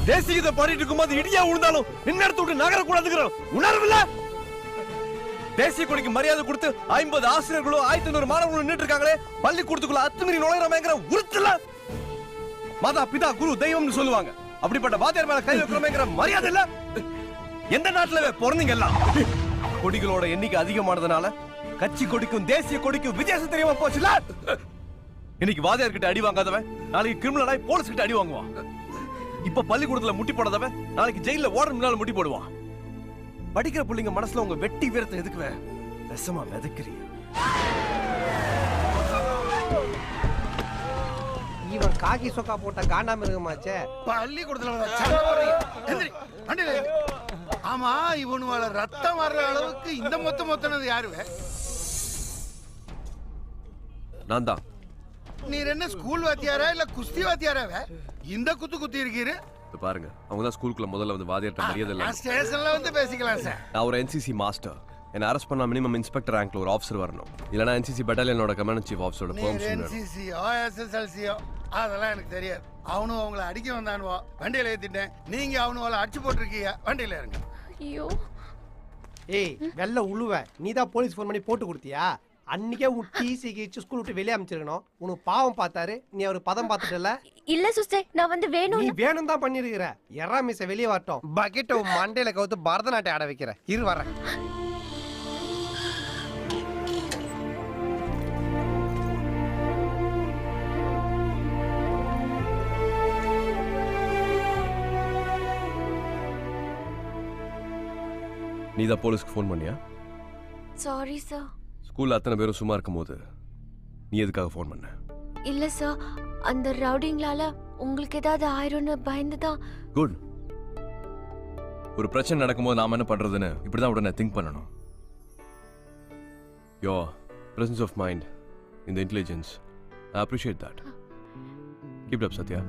தேசியத்தை பாடிட்டு இருக்கும்போது இடியா விழுந்தாலும் நின்னெடுத்து விட்டு நகர கூடாதுங்கிறோம் உணர்வுல தேசிய கொடிக்கு மரியாதை கொடுத்து 50 ஆசிரியர்களும் 1500 மாணவர்களும் நின்றுட்டு இருக்காங்களே பள்ளிக்கூடத்துக்குள்ள அத்துமீறி நுழையிறமேங்கிற உறுத்தல மாதா பிதா குரு தெய்வம்னு சொல்லுவாங்க. அப்படிப்பட்ட வாத்தியார் மேல கை வைக்கிறமேங்கிற மரியாதை இல்ல. எந்த நாட்டுல பிறந்தீங்க எல்லாம் கொடிகளோட எண்ணிக்கை அதிகமானதுனால கட்சி கொடிக்கும் தேசிய கொடிக்கும் வித்தியாசம் தெரியாம போச்சுல. இன்னைக்கு வாத்தியார் கிட்ட அடி வாங்காதவன் நாளைக்கு கிரிமினலாய் போலீஸ் கிட்ட அடி வாங்குவான். இப்ப பள்ளிக்கூடத்துல முட்டி போடாதவன் நாளைக்கு ஜெயில வார்டன் முன்னால முட்டி போடுவான். படிக்கிற பிள்ளைங்க மனசுல உங்க வெட்டி வீரத்தை எதுக்குவே ரசமா விதைக்கிறீங்க. இவன் காக்கி சொக்கா போட்ட காண்டாம இருக்குமாச்சே. பள்ளிக்கூடத்துல ஆமா இவனுவால ரத்தம் வர்ற அளவுக்கு இந்த மொத்தனது யாருவே? நான் தான். நீர் என்ன ஸ்கூல் வாத்தியாரா இல்ல குஸ்தி வாத்தியாராவே? இந்த குத்தி இருக்கீரு பாருங்க. அவங்க தான் ஸ்கூலுக்குள்ள முதல்ல வந்து வாத்தியார்ட்ட மரியாதை இல்ல. ஸ்டேஷன்ல வந்து பேசிக்கலாம் சார். நான் ஒரு என்சிசி மாஸ்டர். என்ன அரெஸ்ட் பண்ணா மினிமம் இன்ஸ்பெக்டர் ரேங்க்ல ஒரு ஆஃபீசர் வரணும். இல்லனா என்சிசி பட்டாலியனோட கமாண்ட் சீஃப் ஆஃபீஸரோட பெர்மிஷன். என்சிசி எஸ்எஸ்எல்சியோ அதெல்லாம் எனக்கு தெரியாது. அவனு அவங்கள அடிக்க வந்தானுவோ வண்டியில ஏத்திட்டேன். நீங்க அவனுவல அடிச்சு போட்டுருக்கீங்க. வண்டியில இருங்க. ஐயோ ஏய் வெள்ள உழுவ நீதான் போலீஸ் ஃபோன் பண்ணி போட்டு கொடுத்தியா? அன்னைக்கே உன் டிசி கிச்சு ஸ்கூல் விட்டு வெளியே அனுப்பிச்சிருக்கணும். உனக்கு பாவம் பார்த்தாரு, நீ அவர் பதம் பார்த்துட்டல. இல்ல சிஸ்டர், நான் வந்து வேணும். நீ வேணும் தான் பண்ணிருக்கிற. எறா மிஸ் வெளியே வரட்டும். பக்கெட்ட உன் மண்டையில கவுத்து பரதநாட்டியம் ஆட வைக்கிற. இரு வரேன். நீதான் போலீஸ்க்கு ஃபோன் பண்ணியா? Sorry sir. ஸ்கூல்ல அத்தனை பேரும் சும்மா இருக்கும்போது நீ எதுக்காக ஃபோன் பண்ண? இல்ல சார், அந்த ரவுடிங்களால உங்களுக்கு ஏதாவது ஆயிரும்னு பயந்துதான். குட். ஒரு பிரச்சனை நடக்கும்போது நாம என்ன பண்றதுன்னு இப்படிதான் உடனே திங்க் பண்ணணும். Your presence of mind in the intelligence, I appreciate that. Keep it up, Satya.